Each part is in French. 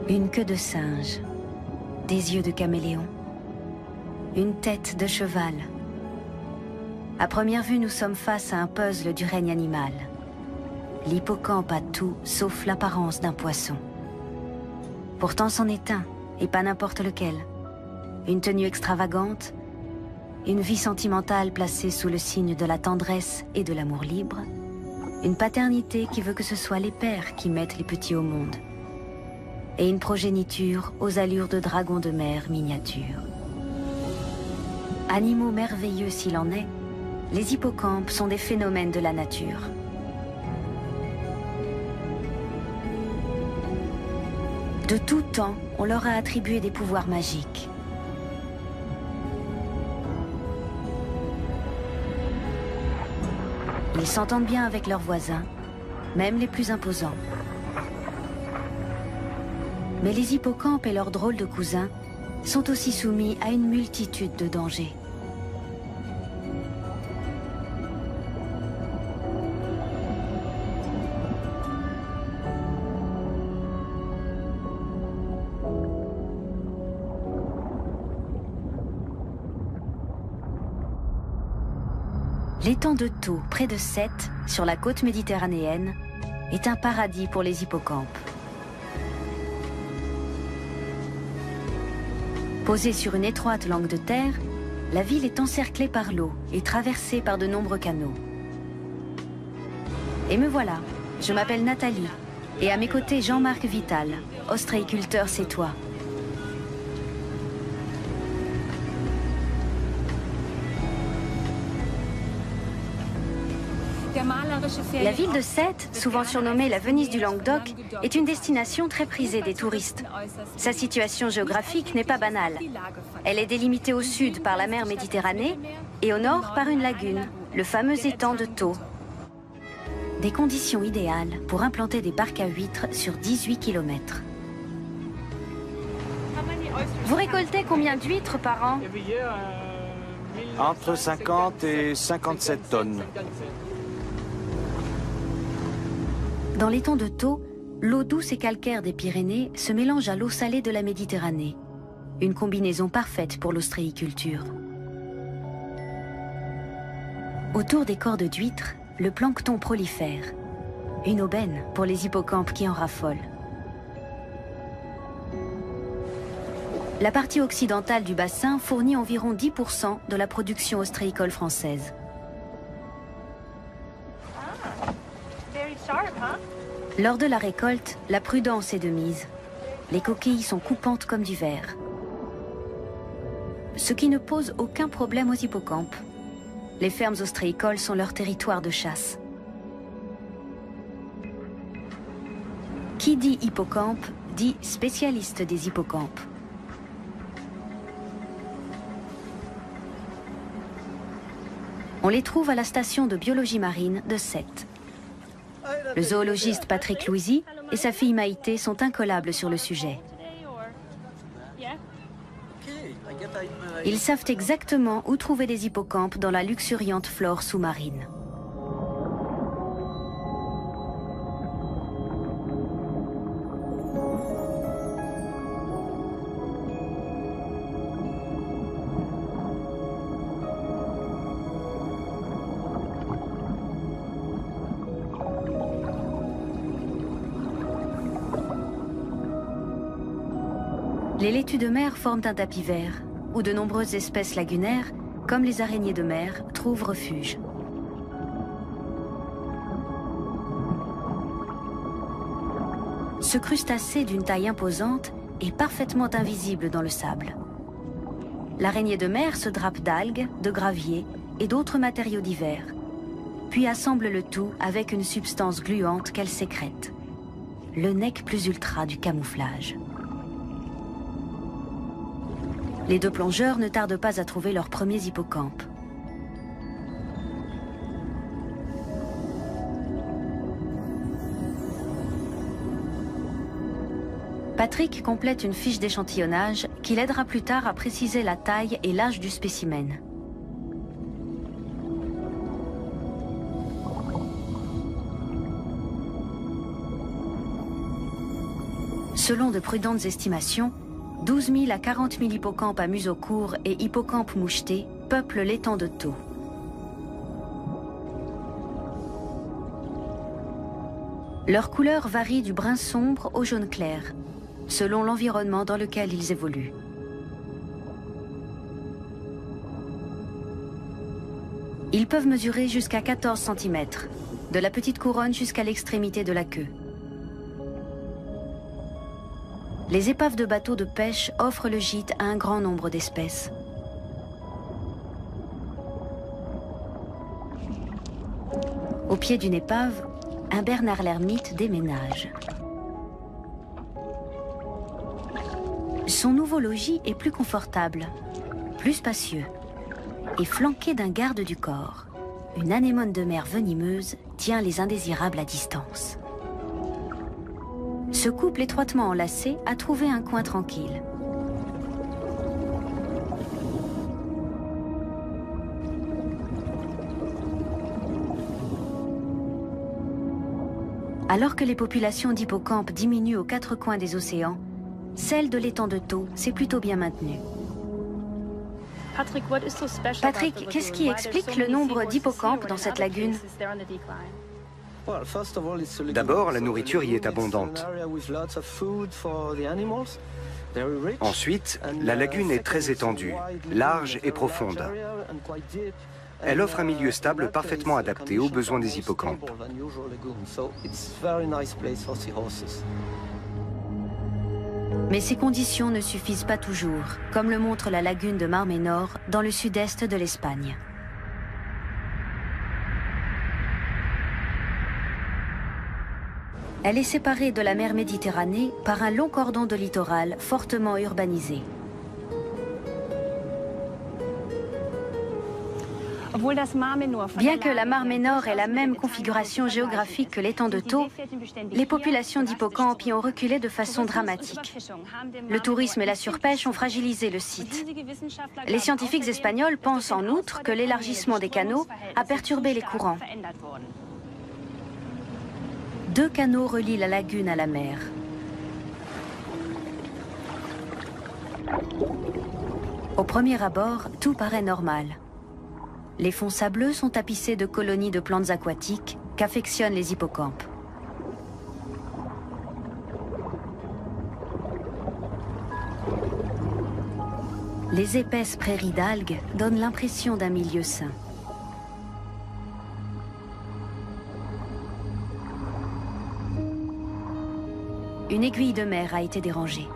Une queue de singe, des yeux de caméléon, une tête de cheval. À première vue, nous sommes face à un puzzle du règne animal. L'hippocampe a tout sauf l'apparence d'un poisson. Pourtant c'en est un, et pas n'importe lequel. Une tenue extravagante, une vie sentimentale placée sous le signe de la tendresse et de l'amour libre, une paternité qui veut que ce soit les pères qui mettent les petits au monde, et une progéniture aux allures de dragons de mer miniatures. Animaux merveilleux s'il en est, les hippocampes sont des phénomènes de la nature. De tout temps, on leur a attribué des pouvoirs magiques. Ils s'entendent bien avec leurs voisins, même les plus imposants. Mais les hippocampes et leurs drôles de cousins sont aussi soumis à une multitude de dangers. L'étang de Thau, près de Sète, sur la côte méditerranéenne, est un paradis pour les hippocampes. Posée sur une étroite langue de terre, la ville est encerclée par l'eau et traversée par de nombreux canaux. Et me voilà, je m'appelle Nathalie, et à mes côtés Jean-Marc Vital, ostréiculteur sétois. La ville de Sète, souvent surnommée la Venise du Languedoc, est une destination très prisée des touristes. Sa situation géographique n'est pas banale. Elle est délimitée au sud par la mer Méditerranée et au nord par une lagune, le fameux étang de Thau. Des conditions idéales pour implanter des parcs à huîtres sur 18 km. Vous récoltez combien d'huîtres par an? Entre 50 et 57 tonnes. Dans l'étang de Thau, l'eau douce et calcaire des Pyrénées se mélange à l'eau salée de la Méditerranée. Une combinaison parfaite pour l'ostréiculture. Autour des cordes d'huîtres, le plancton prolifère. Une aubaine pour les hippocampes qui en raffolent. La partie occidentale du bassin fournit environ 10% de la production ostréicole française. Lors de la récolte, la prudence est de mise. Les coquilles sont coupantes comme du verre. Ce qui ne pose aucun problème aux hippocampes. Les fermes ostréicoles sont leur territoire de chasse. Qui dit hippocampe, dit spécialiste des hippocampes. On les trouve à la station de biologie marine de Sète. Le zoologiste Patrick Louisy et sa fille Maïté sont incollables sur le sujet. Ils savent exactement où trouver des hippocampes dans la luxuriante flore sous-marine. Les laitues de mer forment un tapis vert, où de nombreuses espèces lagunaires, comme les araignées de mer, trouvent refuge. Ce crustacé d'une taille imposante est parfaitement invisible dans le sable. L'araignée de mer se drape d'algues, de graviers et d'autres matériaux divers, puis assemble le tout avec une substance gluante qu'elle sécrète. Le nec plus ultra du camouflage. Les deux plongeurs ne tardent pas à trouver leurs premiers hippocampes. Patrick complète une fiche d'échantillonnage qui l'aidera plus tard à préciser la taille et l'âge du spécimen. Selon de prudentes estimations, 12 000 à 40 000 hippocampes à museau court et hippocampes mouchetés peuplent l'étang de Thau. Leur couleur varie du brun sombre au jaune clair, selon l'environnement dans lequel ils évoluent. Ils peuvent mesurer jusqu'à 14 cm, de la petite couronne jusqu'à l'extrémité de la queue. Les épaves de bateaux de pêche offrent le gîte à un grand nombre d'espèces. Au pied d'une épave, un Bernard l'ermite déménage. Son nouveau logis est plus confortable, plus spacieux et flanqué d'un garde du corps. Une anémone de mer venimeuse tient les indésirables à distance. Ce couple étroitement enlacé a trouvé un coin tranquille. Alors que les populations d'hippocampes diminuent aux quatre coins des océans, celle de l'étang de Thau s'est plutôt bien maintenue. Patrick, qu'est-ce qui explique le nombre d'hippocampes dans cette lagune? D'abord, la nourriture y est abondante. Ensuite, la lagune est très étendue, large et profonde. Elle offre un milieu stable parfaitement adapté aux besoins des hippocampes. Mais ces conditions ne suffisent pas toujours, comme le montre la lagune de Mar Menor dans le sud-est de l'Espagne. Elle est séparée de la mer Méditerranée par un long cordon de littoral fortement urbanisé. Bien que la Mar Menor ait la même configuration géographique que l'étang de Thau, les populations d'hippocampes y ont reculé de façon dramatique. Le tourisme et la surpêche ont fragilisé le site. Les scientifiques espagnols pensent en outre que l'élargissement des canaux a perturbé les courants. 2 canaux relient la lagune à la mer. Au premier abord, tout paraît normal. Les fonds sableux sont tapissés de colonies de plantes aquatiques qu'affectionnent les hippocampes. Les épaisses prairies d'algues donnent l'impression d'un milieu sain. Une aiguille de mer a été dérangée.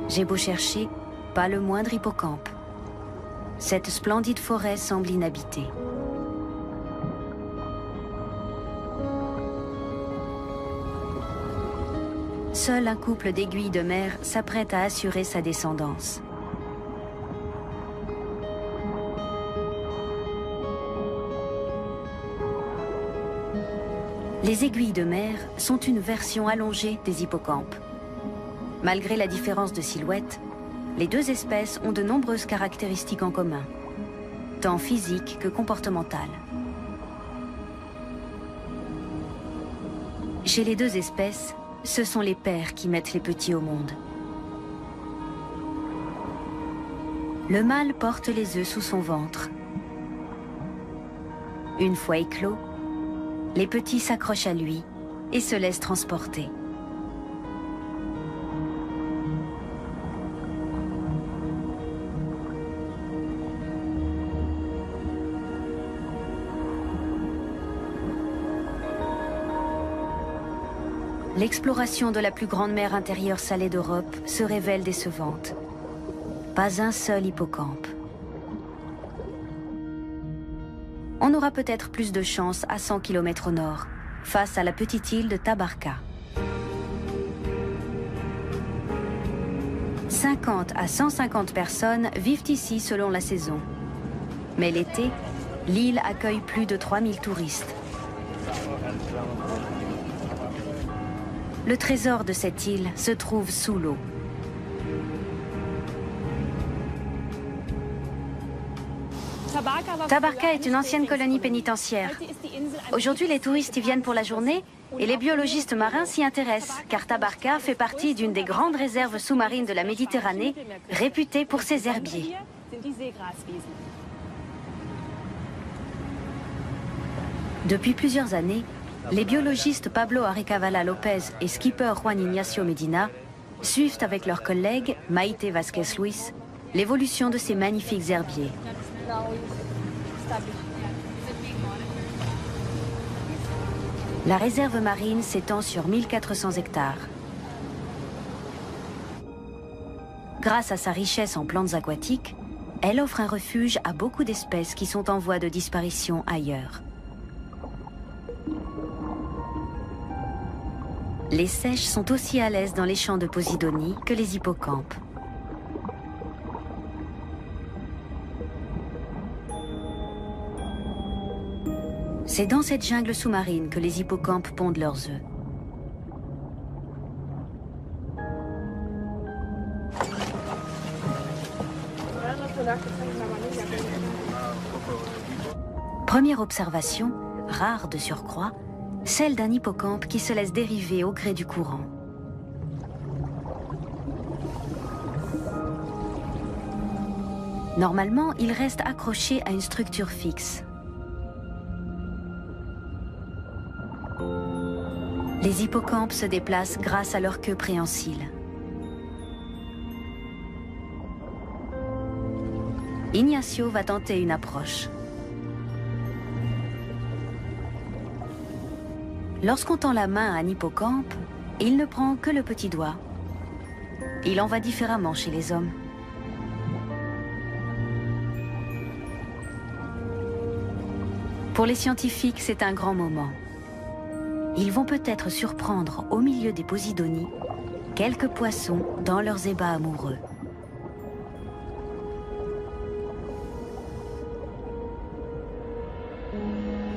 J'ai beau chercher, pas le moindre hippocampe. Cette splendide forêt semble inhabitée. Seul un couple d'aiguilles de mer s'apprête à assurer sa descendance. Les aiguilles de mer sont une version allongée des hippocampes. Malgré la différence de silhouette, les deux espèces ont de nombreuses caractéristiques en commun, tant physiques que comportementales. Chez les deux espèces, ce sont les pères qui mettent les petits au monde. Le mâle porte les œufs sous son ventre. Une fois éclos, les petits s'accrochent à lui et se laissent transporter. L'exploration de la plus grande mer intérieure salée d'Europe se révèle décevante. Pas un seul hippocampe. On aura peut-être plus de chance à 100 km au nord, face à la petite île de Tabarka. 50 à 150 personnes vivent ici selon la saison. Mais l'été, l'île accueille plus de 3000 touristes. Le trésor de cette île se trouve sous l'eau. Tabarka est une ancienne colonie pénitentiaire. Aujourd'hui, les touristes y viennent pour la journée et les biologistes marins s'y intéressent, car Tabarka fait partie d'une des grandes réserves sous-marines de la Méditerranée, réputée pour ses herbiers. Depuis plusieurs années, les biologistes Pablo Arecavala Lopez et skipper Juan Ignacio Medina suivent avec leurs collègues Maite Vasquez-Luis l'évolution de ces magnifiques herbiers. La réserve marine s'étend sur 1400 hectares. Grâce à sa richesse en plantes aquatiques, elle offre un refuge à beaucoup d'espèces qui sont en voie de disparition ailleurs. Les seiches sont aussi à l'aise dans les champs de Posidonie que les hippocampes. C'est dans cette jungle sous-marine que les hippocampes pondent leurs œufs. Première observation, rare de surcroît, celle d'un hippocampe qui se laisse dériver au gré du courant. Normalement, il reste accroché à une structure fixe. Les hippocampes se déplacent grâce à leur queue préhensile. Ignacio va tenter une approche. Lorsqu'on tend la main à un hippocampe, il ne prend que le petit doigt. Il en va différemment chez les hommes. Pour les scientifiques, c'est un grand moment. Ils vont peut-être surprendre au milieu des Posidonies quelques poissons dans leurs ébats amoureux.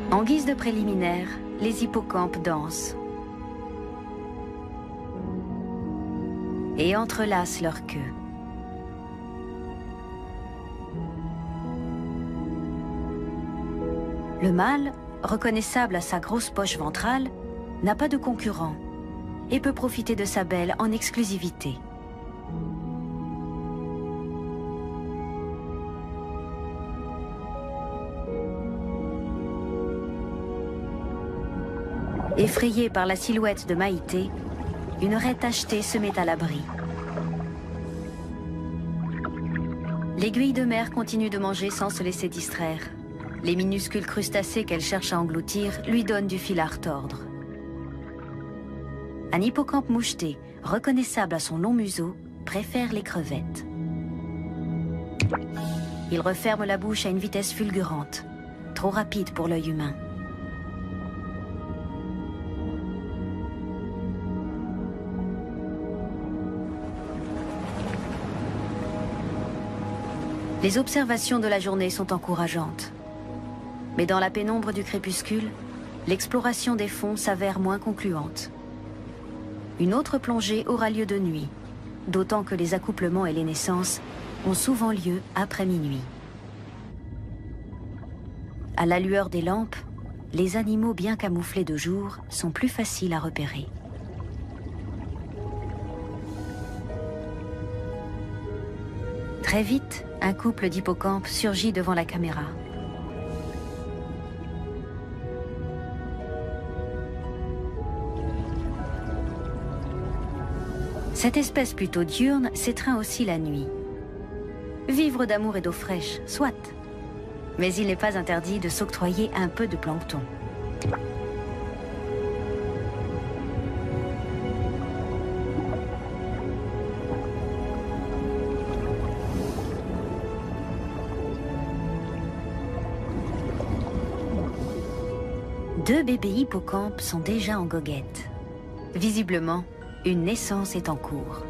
En guise de préliminaire, les hippocampes dansent et entrelacent leur queue. Le mâle, reconnaissable à sa grosse poche ventrale, n'a pas de concurrent et peut profiter de sa belle en exclusivité. Effrayée par la silhouette de Maïté, une raie tachetée se met à l'abri. L'aiguille de mer continue de manger sans se laisser distraire. Les minuscules crustacés qu'elle cherche à engloutir lui donnent du fil à retordre. Un hippocampe moucheté, reconnaissable à son long museau, préfère les crevettes. Il referme la bouche à une vitesse fulgurante, trop rapide pour l'œil humain. Les observations de la journée sont encourageantes. Mais dans la pénombre du crépuscule, l'exploration des fonds s'avère moins concluante. Une autre plongée aura lieu de nuit, d'autant que les accouplements et les naissances ont souvent lieu après minuit. À la lueur des lampes, les animaux bien camouflés de jour sont plus faciles à repérer. Très vite, un couple d'hippocampes surgit devant la caméra. Cette espèce plutôt diurne s'étreint aussi la nuit. Vivre d'amour et d'eau fraîche, soit. Mais il n'est pas interdit de s'octroyer un peu de plancton. Deux bébés hippocampes sont déjà en goguette. Visiblement, une naissance est en cours.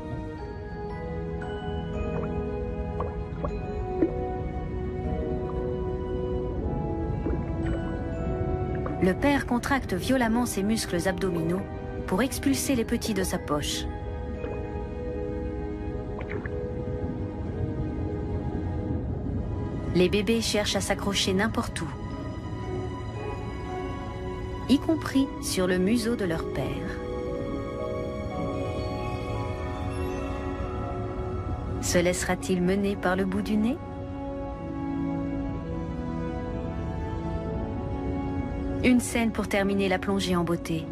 Le père contracte violemment ses muscles abdominaux pour expulser les petits de sa poche. Les bébés cherchent à s'accrocher n'importe où, y compris sur le museau de leur père. Se laissera-t-il mener par le bout du nez? Une scène pour terminer la plongée en beauté.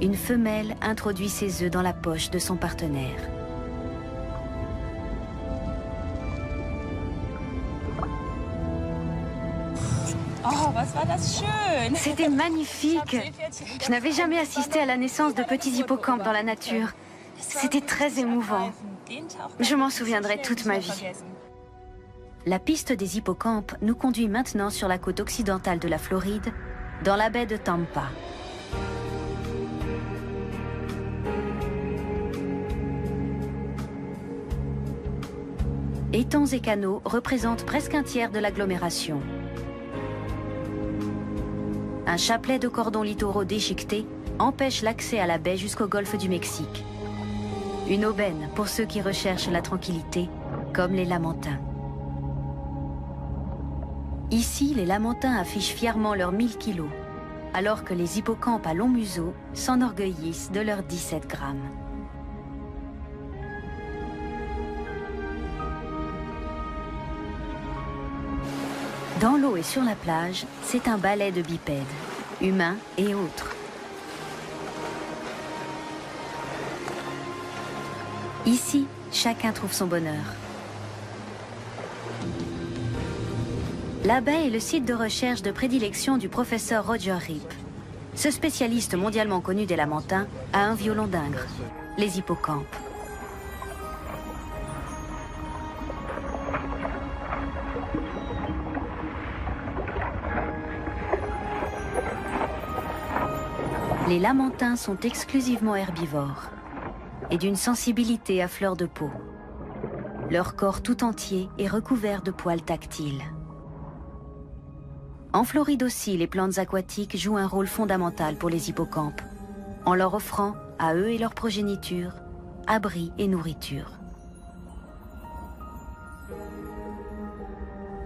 Une femelle introduit ses œufs dans la poche de son partenaire. Oh, was war das schön! C'était magnifique. Je n'avais jamais assisté à la naissance de petits hippocampes dans la nature. C'était très émouvant. Je m'en souviendrai toute ma vie. La piste des hippocampes nous conduit maintenant sur la côte occidentale de la Floride, dans la baie de Tampa. Étangs et canaux représentent presque un tiers de l'agglomération. Un chapelet de cordons littoraux déchiquetés empêche l'accès à la baie jusqu'au golfe du Mexique. Une aubaine pour ceux qui recherchent la tranquillité, comme les Lamantins. Ici, les Lamantins affichent fièrement leurs 1000 kilos, alors que les hippocampes à long museau s'enorgueillissent de leurs 17 grammes. Dans l'eau et sur la plage, c'est un ballet de bipèdes, humains et autres. Ici, chacun trouve son bonheur. La baie est le site de recherche de prédilection du professeur Roger Rip. Ce spécialiste mondialement connu des Lamantins a un violon d'Ingres, les hippocampes. Les Lamantins sont exclusivement herbivores et d'une sensibilité à fleur de peau. Leur corps tout entier est recouvert de poils tactiles. En Floride aussi, les plantes aquatiques jouent un rôle fondamental pour les hippocampes, en leur offrant, à eux et leur progéniture, abri et nourriture.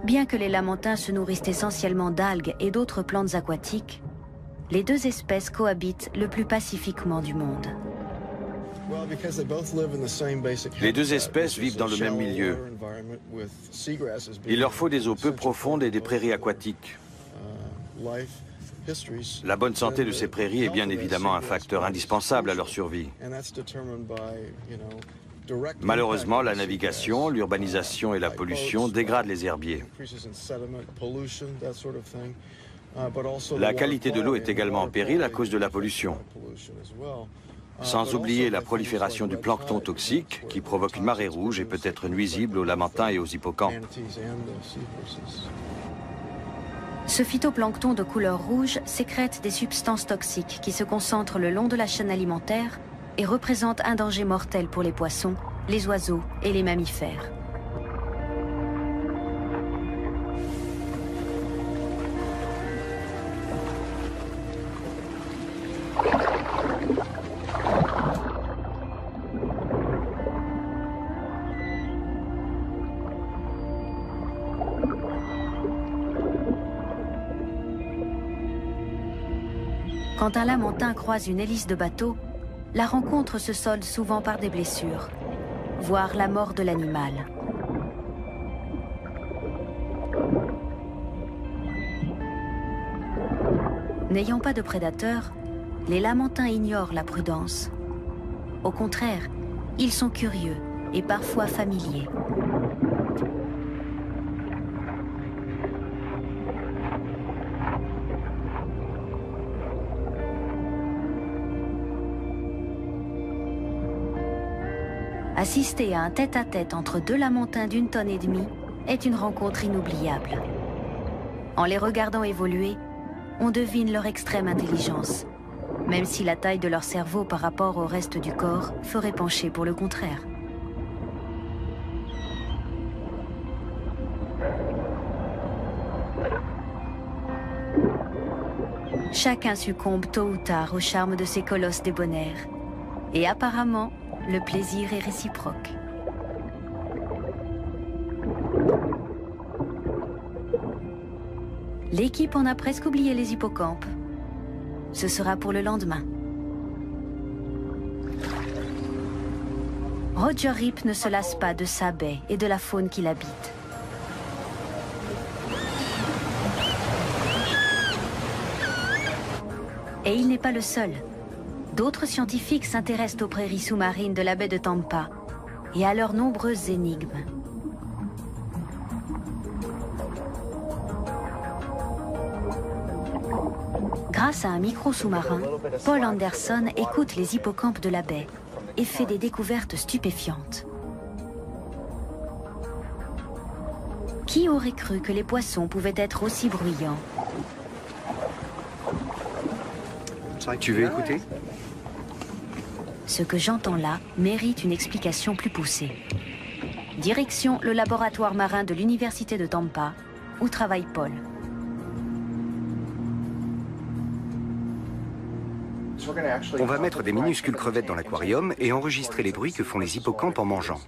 Bien que les Lamantins se nourrissent essentiellement d'algues et d'autres plantes aquatiques, les deux espèces cohabitent le plus pacifiquement du monde. Les deux espèces vivent dans le même milieu. Il leur faut des eaux peu profondes et des prairies aquatiques. La bonne santé de ces prairies est bien évidemment un facteur indispensable à leur survie. Malheureusement, la navigation, l'urbanisation et la pollution dégradent les herbiers. La qualité de l'eau est également en péril à cause de la pollution. Sans oublier la prolifération du plancton toxique qui provoque une marée rouge et peut être nuisible aux lamantins et aux hippocampes. Ce phytoplancton de couleur rouge sécrète des substances toxiques qui se concentrent le long de la chaîne alimentaire et représentent un danger mortel pour les poissons, les oiseaux et les mammifères. Quand un lamantin croise une hélice de bateau, la rencontre se solde souvent par des blessures, voire la mort de l'animal. N'ayant pas de prédateurs, les lamantins ignorent la prudence. Au contraire, ils sont curieux et parfois familiers. Assister à un tête-à-tête entre deux lamantins d'une tonne et demie est une rencontre inoubliable. En les regardant évoluer, on devine leur extrême intelligence, même si la taille de leur cerveau par rapport au reste du corps ferait pencher pour le contraire. Chacun succombe tôt ou tard au charme de ces colosses débonnaires. Et apparemment, le plaisir est réciproque. L'équipe en a presque oublié les hippocampes. Ce sera pour le lendemain. Roger Rip ne se lasse pas de sa baie et de la faune qui l'habite. Et il n'est pas le seul. D'autres scientifiques s'intéressent aux prairies sous-marines de la baie de Tampa et à leurs nombreuses énigmes. Grâce à un micro sous-marin, Paul Anderson écoute les hippocampes de la baie et fait des découvertes stupéfiantes. Qui aurait cru que les poissons pouvaient être aussi bruyants? Tu veux écouter? Ce que j'entends là mérite une explication plus poussée. Direction le laboratoire marin de l'Université de Tampa, où travaille Paul. On va mettre des minuscules crevettes dans l'aquarium et enregistrer les bruits que font les hippocampes en mangeant.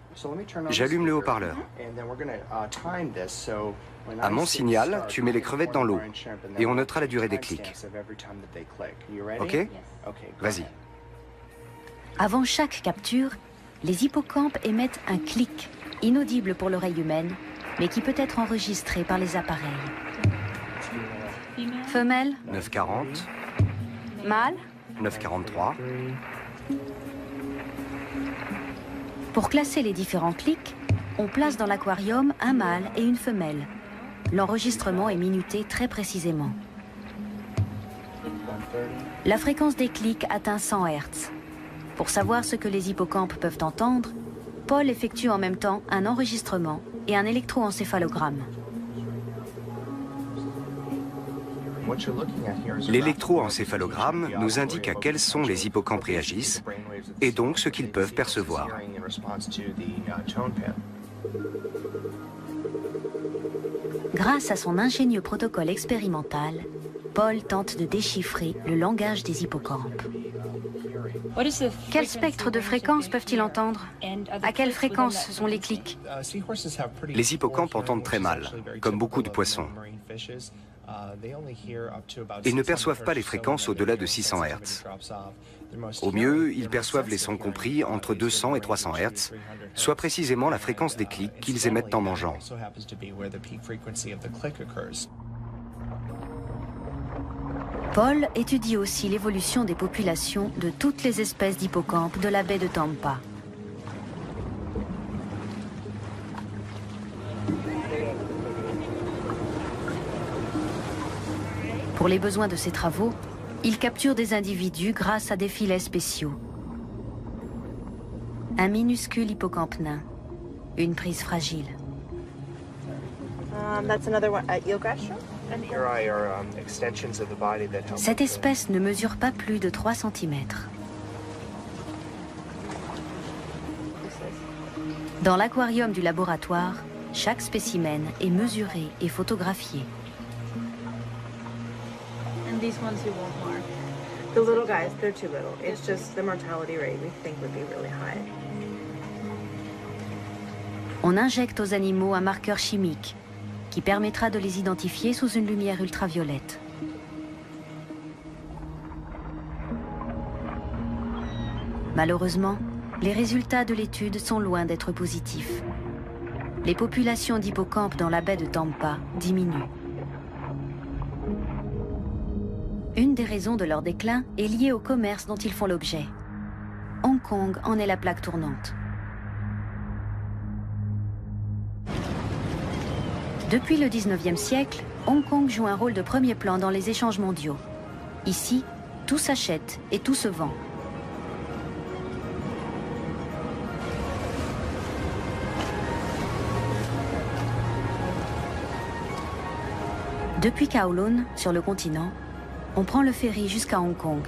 J'allume le haut-parleur. À mon signal, tu mets les crevettes dans l'eau et on notera la durée des clics. Ok? Vas-y. Avant chaque capture, les hippocampes émettent un clic, inaudible pour l'oreille humaine, mais qui peut être enregistré par les appareils. Femelle, 9,40, mâle. 9,43. Pour classer les différents clics, on place dans l'aquarium un mâle et une femelle. L'enregistrement est minuté très précisément. La fréquence des clics atteint 100 Hz. Pour savoir ce que les hippocampes peuvent entendre, Paul effectue en même temps un enregistrement et un électroencéphalogramme. L'électroencéphalogramme nous indique à quels sons les hippocampes réagissent et donc ce qu'ils peuvent percevoir. Grâce à son ingénieux protocole expérimental, Paul tente de déchiffrer le langage des hippocampes. Quel spectre de fréquences peuvent-ils entendre? À quelle fréquence sont les clics? Les hippocampes entendent très mal, comme beaucoup de poissons. Ils ne perçoivent pas les fréquences au-delà de 600 Hz. Au mieux, ils perçoivent les sons compris entre 200 et 300 Hz, soit précisément la fréquence des clics qu'ils émettent en mangeant. Paul étudie aussi l'évolution des populations de toutes les espèces d'hippocampes de la baie de Tampa. Pour les besoins de ses travaux, il capture des individus grâce à des filets spéciaux. Un minuscule hippocampe nain, une prise fragile. Cette espèce ne mesure pas plus de 3 cm. Dans l'aquarium du laboratoire, chaque spécimen est mesuré et photographié. These ones you won't mark. The little guys, they're too little. It's just the mortality rate we think would be really high. On injecte aux animaux un marqueur chimique qui permettra de les identifier sous une lumière ultraviolette. Malheureusement, les résultats de l'étude sont loin d'être positifs. Les populations d'hippocampes dans la baie de Tampa diminuent. Une des raisons de leur déclin est liée au commerce dont ils font l'objet. Hong Kong en est la plaque tournante. Depuis le 19e siècle, Hong Kong joue un rôle de premier plan dans les échanges mondiaux. Ici, tout s'achète et tout se vend. Depuis Kowloon, sur le continent, on prend le ferry jusqu'à Hong Kong.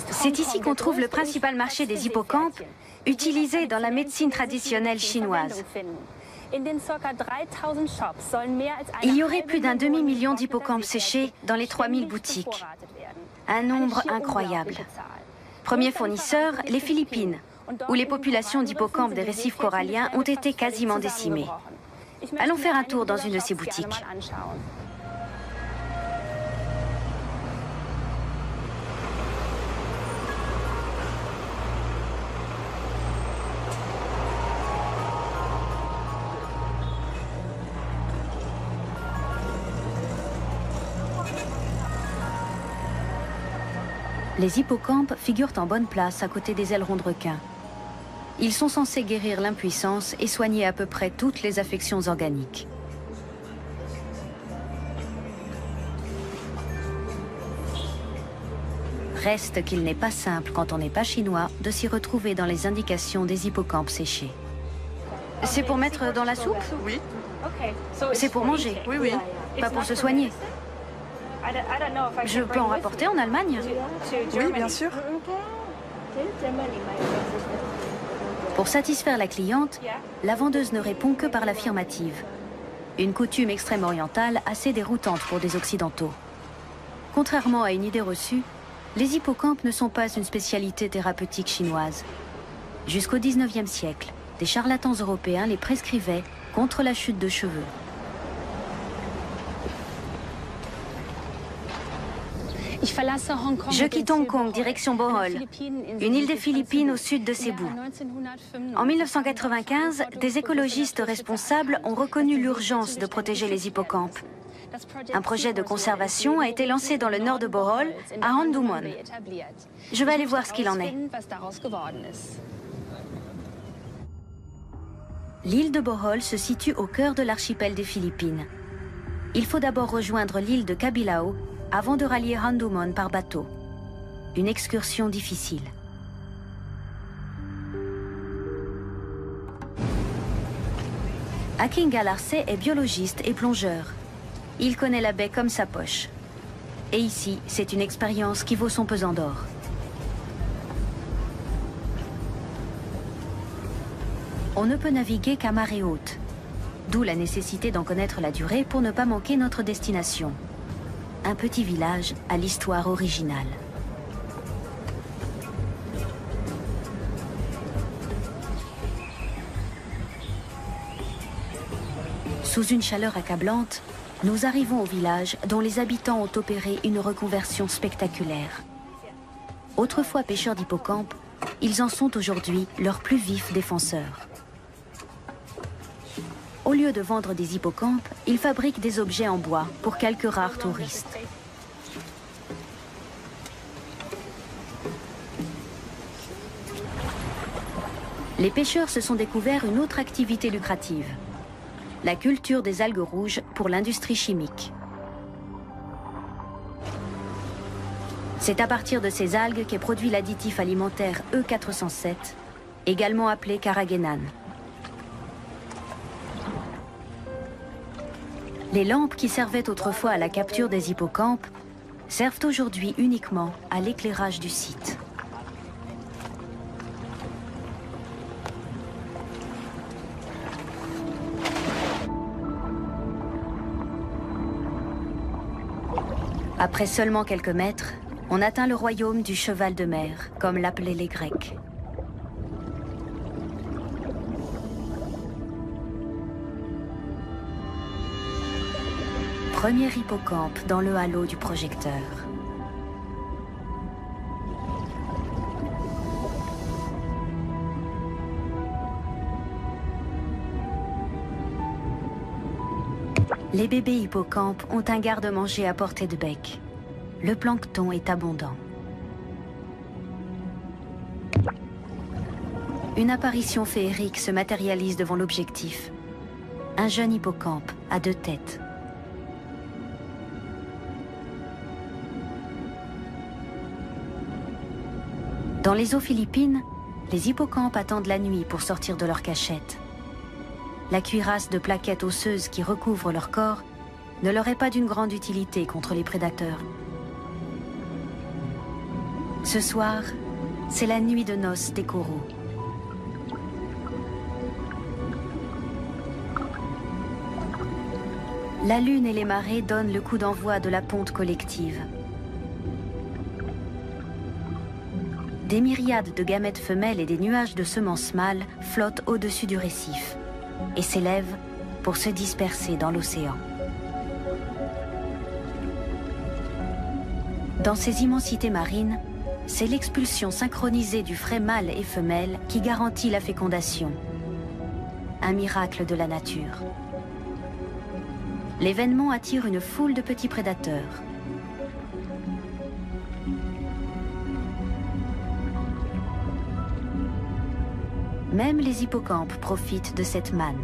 C'est ici qu'on trouve le principal marché des hippocampes, utilisés dans la médecine traditionnelle chinoise. Il y aurait plus d'un demi-million d'hippocampes séchés dans les 3000 boutiques. Un nombre incroyable. Premier fournisseur, les Philippines, où les populations d'hippocampes des récifs coralliens ont été quasiment décimées. Allons faire un tour dans une de ces boutiques. Les hippocampes figurent en bonne place à côté des ailerons de requin. Ils sont censés guérir l'impuissance et soigner à peu près toutes les affections organiques. Reste qu'il n'est pas simple, quand on n'est pas chinois, de s'y retrouver dans les indications des hippocampes séchés. C'est pour mettre dans la soupe? Oui. C'est pour manger? Oui, oui. Pas pour se soigner? Je peux en rapporter en Allemagne? Oui, bien sûr. Pour satisfaire la cliente, la vendeuse ne répond que par l'affirmative. Une coutume extrême-orientale assez déroutante pour des Occidentaux. Contrairement à une idée reçue, les hippocampes ne sont pas une spécialité thérapeutique chinoise. Jusqu'au XIXe siècle, des charlatans européens les prescrivaient contre la chute de cheveux. Je quitte Hong Kong, direction Bohol, une île des Philippines au sud de Cebu. En 1995, des écologistes responsables ont reconnu l'urgence de protéger les hippocampes. Un projet de conservation a été lancé dans le nord de Bohol, à Handumon. Je vais aller voir ce qu'il en est. L'île de Bohol se situe au cœur de l'archipel des Philippines. Il faut d'abord rejoindre l'île de Cabilao avant de rallier Handumon par bateau. Une excursion difficile. Aking Galarse est biologiste et plongeur. Il connaît la baie comme sa poche. Et ici, c'est une expérience qui vaut son pesant d'or. On ne peut naviguer qu'à marée haute, d'où la nécessité d'en connaître la durée pour ne pas manquer notre destination. Un petit village à l'histoire originale. Sous une chaleur accablante, nous arrivons au village dont les habitants ont opéré une reconversion spectaculaire. Autrefois pêcheurs d'hippocampes, ils en sont aujourd'hui leurs plus vifs défenseurs. Au lieu de vendre des hippocampes, ils fabriquent des objets en bois pour quelques rares touristes. Les pêcheurs se sont découverts une autre activité lucrative, la culture des algues rouges pour l'industrie chimique. C'est à partir de ces algues qu'est produit l'additif alimentaire E407, également appelé carragénane. Les lampes qui servaient autrefois à la capture des hippocampes servent aujourd'hui uniquement à l'éclairage du site. Après seulement quelques mètres, on atteint le royaume du cheval de mer, comme l'appelaient les Grecs. Premier hippocampe dans le halo du projecteur. Les bébés hippocampes ont un garde-manger à portée de bec. Le plancton est abondant. Une apparition féerique se matérialise devant l'objectif. Un jeune hippocampe à 2 têtes. Dans les eaux philippines, les hippocampes attendent la nuit pour sortir de leur cachette. La cuirasse de plaquettes osseuses qui recouvre leur corps ne leur est pas d'une grande utilité contre les prédateurs. Ce soir, c'est la nuit de noces des coraux. La lune et les marées donnent le coup d'envoi de la ponte collective. Des myriades de gamètes femelles et des nuages de semences mâles flottent au-dessus du récif et s'élèvent pour se disperser dans l'océan. Dans ces immensités marines, c'est l'expulsion synchronisée du frai mâle et femelle qui garantit la fécondation. Un miracle de la nature. L'événement attire une foule de petits prédateurs. Même les hippocampes profitent de cette manne.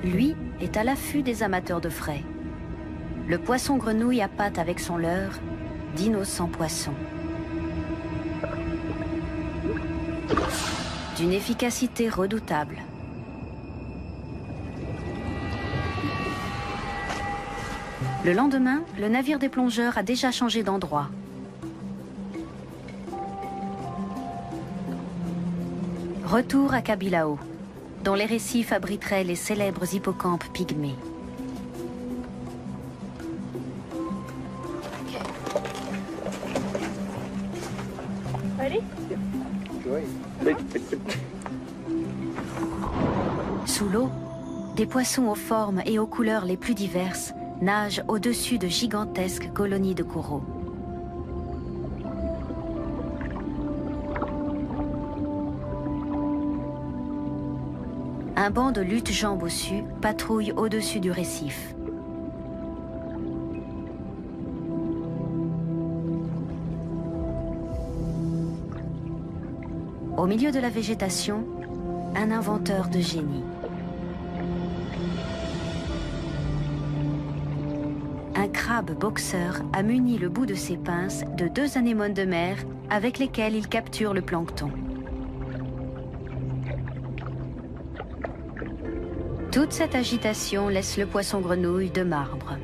Lui est à l'affût des amateurs de frais. Le poisson-grenouille appâte avec son leurre d'innocents poissons. D'une efficacité redoutable. Le lendemain, le navire des plongeurs a déjà changé d'endroit. Retour à Kabilao, dont les récifs abriteraient les célèbres hippocampes pygmées. Ready? Sous l'eau, des poissons aux formes et aux couleurs les plus diverses nagent au-dessus de gigantesques colonies de coraux. Un banc de lutte-jambes bossus patrouille au-dessus du récif. Au milieu de la végétation, un inventeur de génie. Un crabe boxeur a muni le bout de ses pinces de 2 anémones de mer avec lesquelles il capture le plancton. Toute cette agitation laisse le poisson-grenouille de marbre.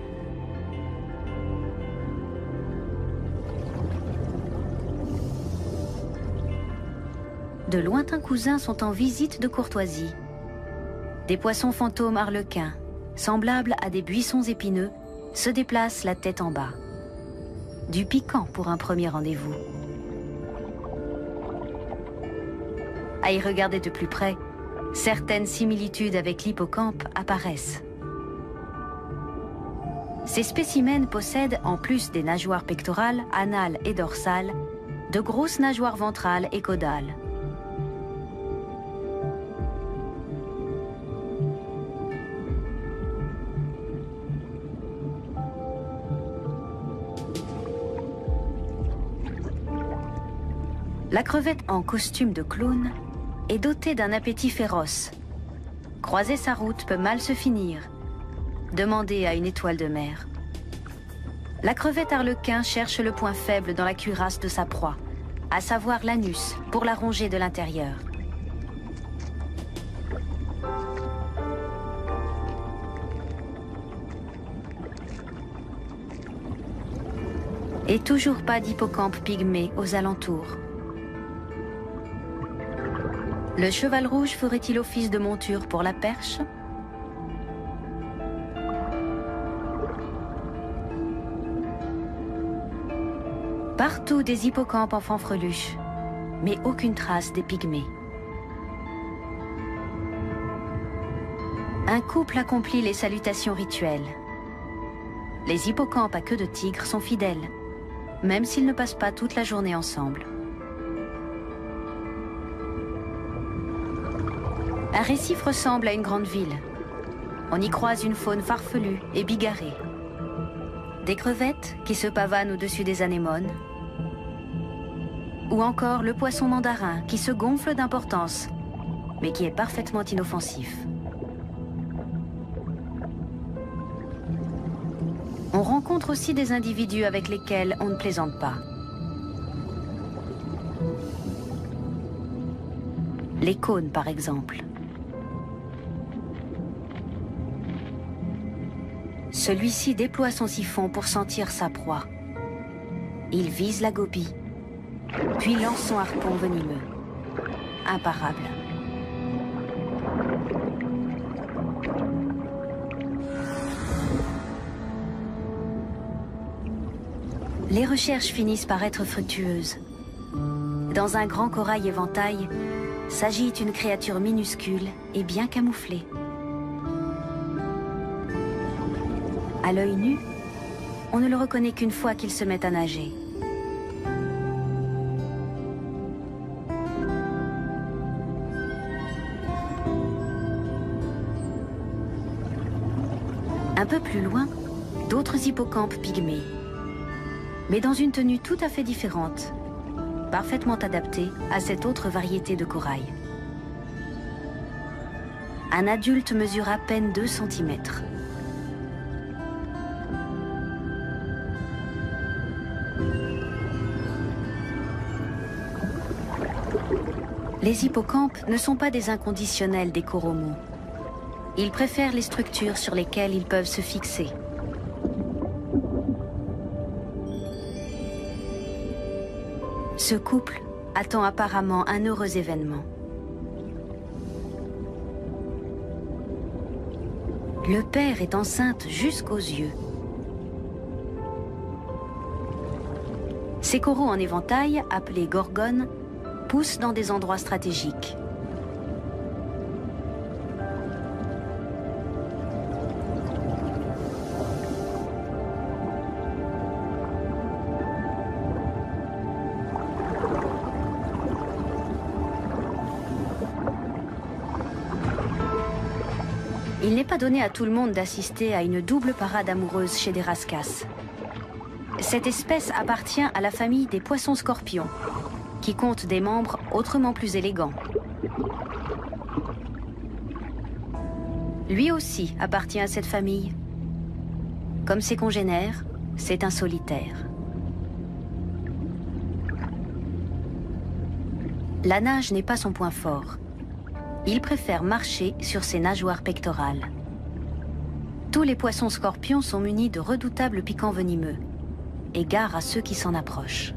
De lointains cousins sont en visite de courtoisie. Des poissons fantômes arlequins, semblables à des buissons épineux, se déplacent la tête en bas. Du piquant pour un premier rendez-vous. À y regarder de plus près, certaines similitudes avec l'hippocampe apparaissent. Ces spécimens possèdent, en plus des nageoires pectorales, anales et dorsales, de grosses nageoires ventrales et caudales. La crevette en costume de clown est dotée d'un appétit féroce. Croiser sa route peut mal se finir. Demandez à une étoile de mer. La crevette arlequin cherche le point faible dans la cuirasse de sa proie, à savoir l'anus, pour la ronger de l'intérieur. Et toujours pas d'hippocampe pygmée aux alentours. Le cheval rouge ferait-il office de monture pour la perche? Partout des hippocampes en fanfreluche, mais aucune trace des pygmées. Un couple accomplit les salutations rituelles. Les hippocampes à queue de tigre sont fidèles, même s'ils ne passent pas toute la journée ensemble. Un récif ressemble à une grande ville. On y croise une faune farfelue et bigarrée. Des crevettes qui se pavanent au-dessus des anémones. Ou encore le poisson mandarin qui se gonfle d'importance, mais qui est parfaitement inoffensif. On rencontre aussi des individus avec lesquels on ne plaisante pas. Les cônes, par exemple. Celui-ci déploie son siphon pour sentir sa proie. Il vise la gobie, puis lance son harpon venimeux. Imparable. Les recherches finissent par être fructueuses. Dans un grand corail éventail, s'agite une créature minuscule et bien camouflée. À l'œil nu, on ne le reconnaît qu'une fois qu'il se met à nager. Un peu plus loin, d'autres hippocampes pygmées, mais dans une tenue tout à fait différente, parfaitement adaptée à cette autre variété de corail. Un adulte mesure à peine 2 cm. Les hippocampes ne sont pas des inconditionnels des coraux mous. Ils préfèrent les structures sur lesquelles ils peuvent se fixer. Ce couple attend apparemment un heureux événement. Le père est enceinte jusqu'aux yeux. Ces coraux en éventail, appelés gorgones, poussent dans des endroits stratégiques. Il n'est pas donné à tout le monde d'assister à une double parade amoureuse chez des rascasses. Cette espèce appartient à la famille des poissons-scorpions, qui compte des membres autrement plus élégants. Lui aussi appartient à cette famille. Comme ses congénères, c'est un solitaire. La nage n'est pas son point fort. Il préfère marcher sur ses nageoires pectorales. Tous les poissons scorpions sont munis de redoutables piquants venimeux. Et gare à ceux qui s'en approchent.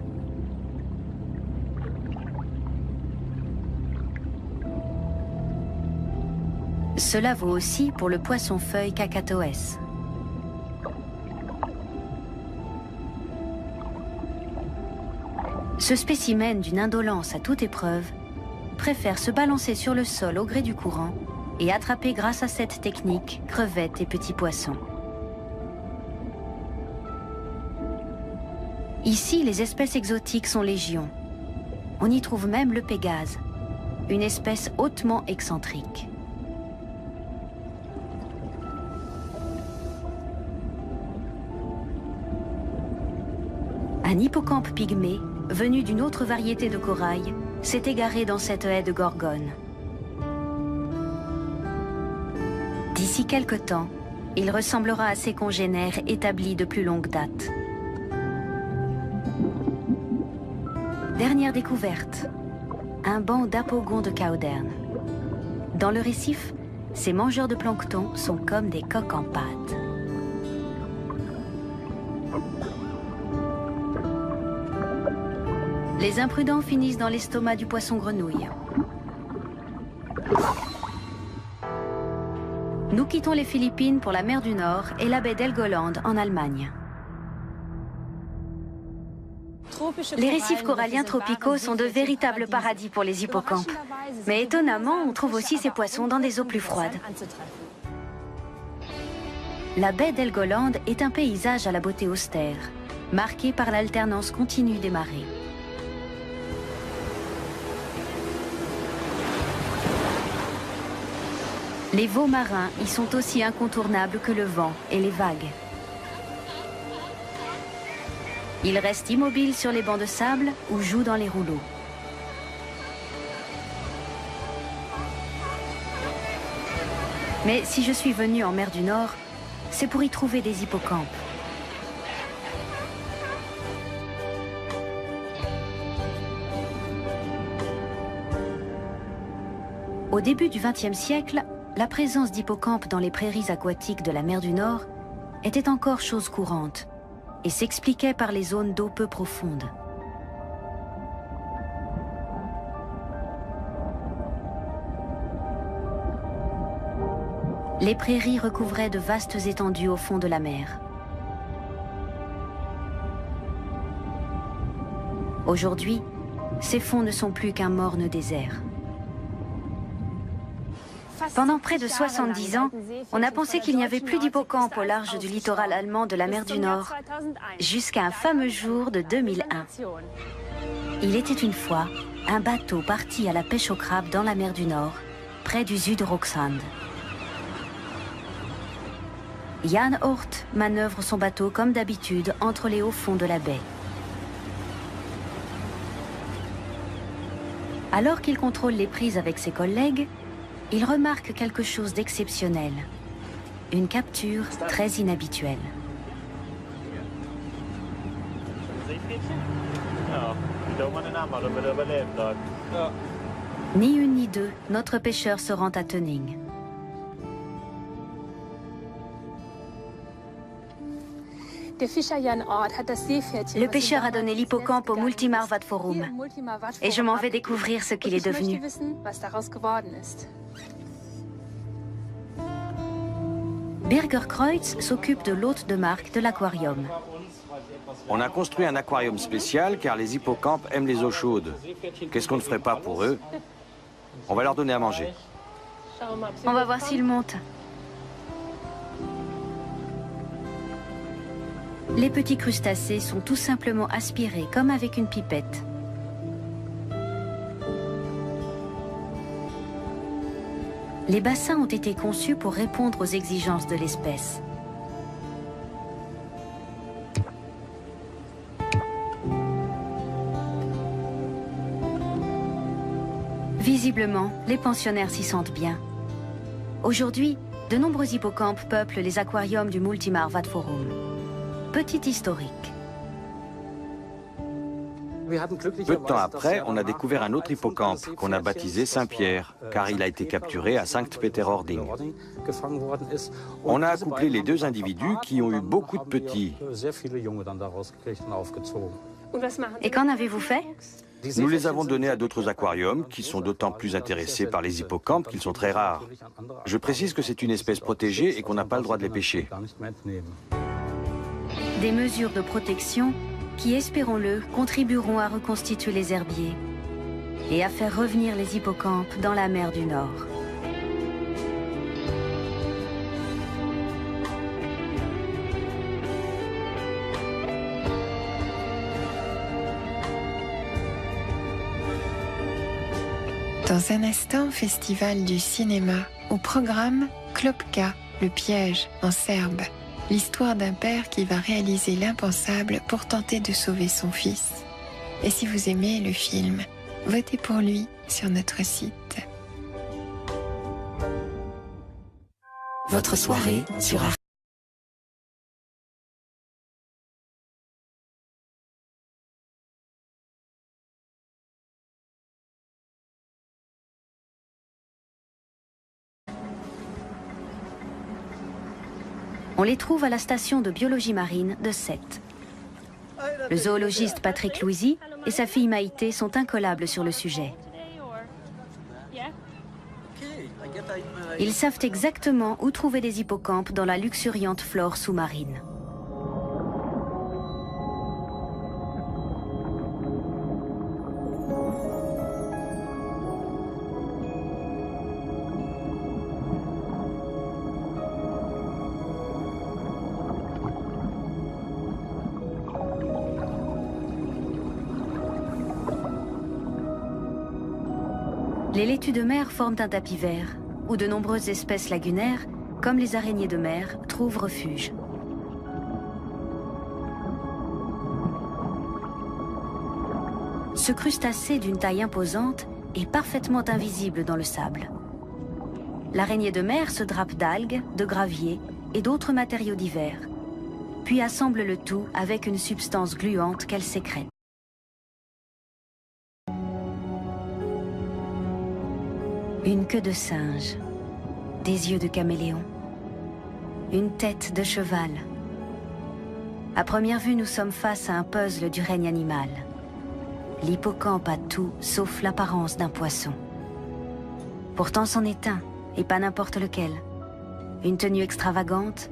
Cela vaut aussi pour le poisson-feuille Cacatoès. Ce spécimen d'une indolence à toute épreuve préfère se balancer sur le sol au gré du courant et attraper grâce à cette technique crevettes et petits poissons. Ici, les espèces exotiques sont légion. On y trouve même le pégase, une espèce hautement excentrique. Un hippocampe pygmée, venu d'une autre variété de corail, s'est égaré dans cette haie de gorgone. D'ici quelque temps, il ressemblera à ses congénères établis de plus longue date. Dernière découverte, un banc d'apogons de Cauderne. Dans le récif, ces mangeurs de plancton sont comme des coqs en pâte. Les imprudents finissent dans l'estomac du poisson-grenouille. Nous quittons les Philippines pour la mer du Nord et la baie d'Helgoland en Allemagne. Les récifs coralliens tropicaux sont de véritables paradis pour les hippocampes. Mais étonnamment, on trouve aussi ces poissons dans des eaux plus froides. La baie d'Helgoland est un paysage à la beauté austère, marqué par l'alternance continue des marées. Les veaux marins y sont aussi incontournables que le vent et les vagues. Ils restent immobiles sur les bancs de sable ou jouent dans les rouleaux. Mais si je suis venue en mer du Nord, c'est pour y trouver des hippocampes. Au début du XXe siècle, la présence d'hippocampes dans les prairies aquatiques de la mer du Nord était encore chose courante et s'expliquait par les zones d'eau peu profondes. Les prairies recouvraient de vastes étendues au fond de la mer. Aujourd'hui, ces fonds ne sont plus qu'un morne désert. Pendant près de 70 ans, on a pensé qu'il n'y avait plus d'hippocampes au large du littoral allemand de la mer du Nord, jusqu'à un fameux jour de 2001. Il était une fois un bateau parti à la pêche au crabe dans la mer du Nord, près du Südroxand. Jan Hort manœuvre son bateau comme d'habitude entre les hauts fonds de la baie. Alors qu'il contrôle les prises avec ses collègues, il remarque quelque chose d'exceptionnel. Une capture très inhabituelle. Ni une ni deux, notre pêcheur se rend à Tönning. Le pêcheur a donné l'hippocampe au Multimar Vadforum et je m'en vais découvrir ce qu'il est devenu. Birger Kreutz s'occupe de l'hôte de marque de l'aquarium. On a construit un aquarium spécial car les hippocampes aiment les eaux chaudes. Qu'est-ce qu'on ne ferait pas pour eux? On va leur donner à manger. On va voir s'ils montent. Les petits crustacés sont tout simplement aspirés comme avec une pipette. Les bassins ont été conçus pour répondre aux exigences de l'espèce. Visiblement, les pensionnaires s'y sentent bien. Aujourd'hui, de nombreux hippocampes peuplent les aquariums du Multimar Vadforum. Petit historique. Peu de temps après, on a découvert un autre hippocampe qu'on a baptisé Saint-Pierre, car il a été capturé à Sankt-Peter-Ording. On a accouplé les deux individus qui ont eu beaucoup de petits. Et qu'en avez-vous fait? Nous les avons donnés à d'autres aquariums qui sont d'autant plus intéressés par les hippocampes qu'ils sont très rares. Je précise que c'est une espèce protégée et qu'on n'a pas le droit de les pêcher. Des mesures de protection qui, espérons-le, contribueront à reconstituer les herbiers et à faire revenir les hippocampes dans la mer du Nord. Dans un instant, festival du cinéma. Au programme, Klopka, le piège, en serbe. L'histoire d'un père qui va réaliser l'impensable pour tenter de sauver son fils. Et si vous aimez le film, votez pour lui sur notre site. Votre soirée sur Arte. On les trouve à la station de biologie marine de Sète. Le zoologiste Patrick Louisy et sa fille Maïté sont incollables sur le sujet. Ils savent exactement où trouver des hippocampes dans la luxuriante flore sous-marine. Les laitues de mer forment un tapis vert, où de nombreuses espèces lagunaires, comme les araignées de mer, trouvent refuge. Ce crustacé d'une taille imposante est parfaitement invisible dans le sable. L'araignée de mer se drape d'algues, de graviers et d'autres matériaux divers, puis assemble le tout avec une substance gluante qu'elle sécrète. Une queue de singe, des yeux de caméléon, une tête de cheval. À première vue, nous sommes face à un puzzle du règne animal. L'hippocampe a tout sauf l'apparence d'un poisson. Pourtant c'en est un, et pas n'importe lequel. Une tenue extravagante,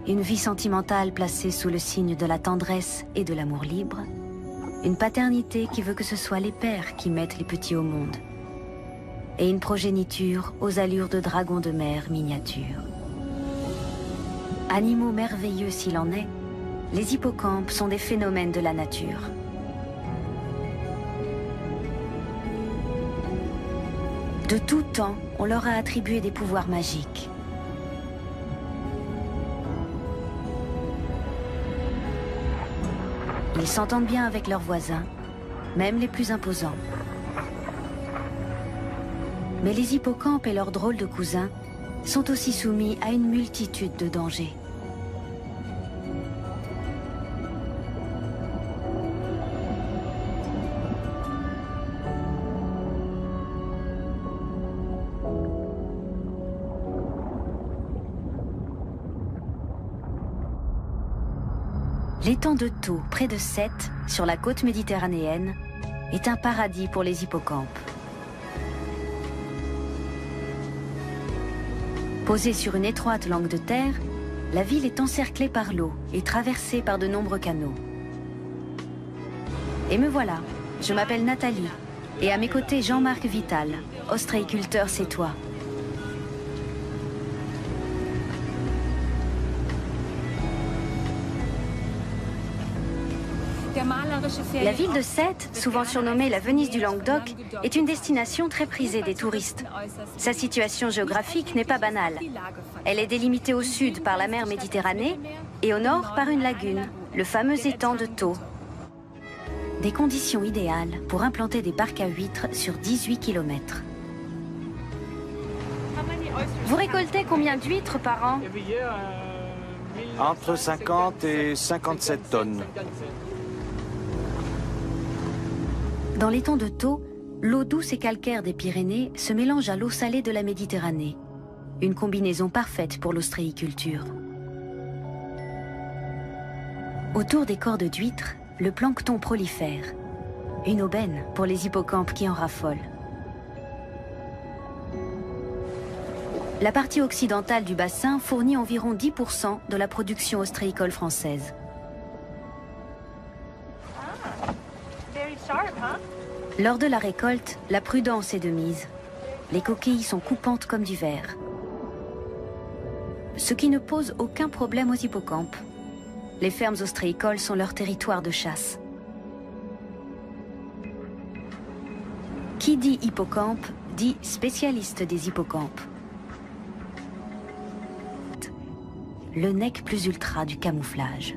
une vie sentimentale placée sous le signe de la tendresse et de l'amour libre, Une paternité qui veut que ce soit les pères qui mettent les petits au monde. Et une progéniture aux allures de dragons de mer miniatures. Animaux merveilleux s'il en est, les hippocampes sont des phénomènes de la nature. De tout temps, on leur a attribué des pouvoirs magiques. Ils s'entendent bien avec leurs voisins, même les plus imposants. Mais les hippocampes et leurs drôles de cousins sont aussi soumis à une multitude de dangers. L'étang de Thau, près de Sète, sur la côte méditerranéenne, est un paradis pour les hippocampes. Posée sur une étroite langue de terre, la ville est encerclée par l'eau et traversée par de nombreux canaux. Et me voilà, je m'appelle Nathalie, et à mes côtés Jean-Marc Vital, ostréiculteur sétois. La ville de Sète, souvent surnommée la Venise du Languedoc, est une destination très prisée des touristes. Sa situation géographique n'est pas banale. Elle est délimitée au sud par la mer Méditerranée et au nord par une lagune, le fameux étang de Thau. Des conditions idéales pour implanter des parcs à huîtres sur 18 km. Vous récoltez combien d'huîtres par an? Entre 50 et 57 tonnes. Dans l'étang de Thau, l'eau douce et calcaire des Pyrénées se mélange à l'eau salée de la Méditerranée. Une combinaison parfaite pour l'ostréiculture. Autour des cordes d'huîtres, le plancton prolifère. Une aubaine pour les hippocampes qui en raffolent. La partie occidentale du bassin fournit environ 10% de la production ostréicole française. Lors de la récolte, la prudence est de mise. Les coquilles sont coupantes comme du verre. Ce qui ne pose aucun problème aux hippocampes. Les fermes ostréicoles sont leur territoire de chasse. Qui dit hippocampe, dit spécialiste des hippocampes. Le nec plus ultra du camouflage.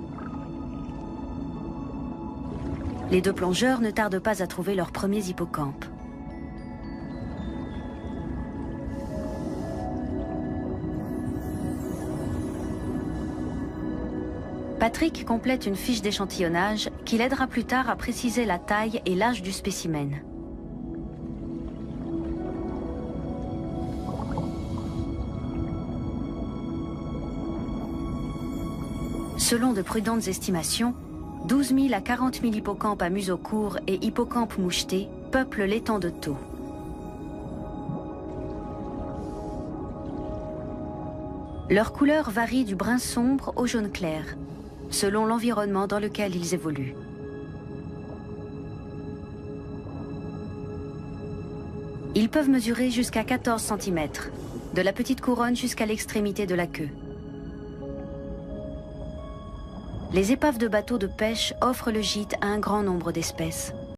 Les deux plongeurs ne tardent pas à trouver leurs premiers hippocampes. Patrick complète une fiche d'échantillonnage qui l'aidera plus tard à préciser la taille et l'âge du spécimen. Selon de prudentes estimations, 12 000 à 40 000 hippocampes à museau court et hippocampes mouchetés peuplent l'étang de Thau. Leur couleur varie du brun sombre au jaune clair, selon l'environnement dans lequel ils évoluent. Ils peuvent mesurer jusqu'à 14 cm, de la petite couronne jusqu'à l'extrémité de la queue. Les épaves de bateaux de pêche offrent le gîte à un grand nombre d'espèces.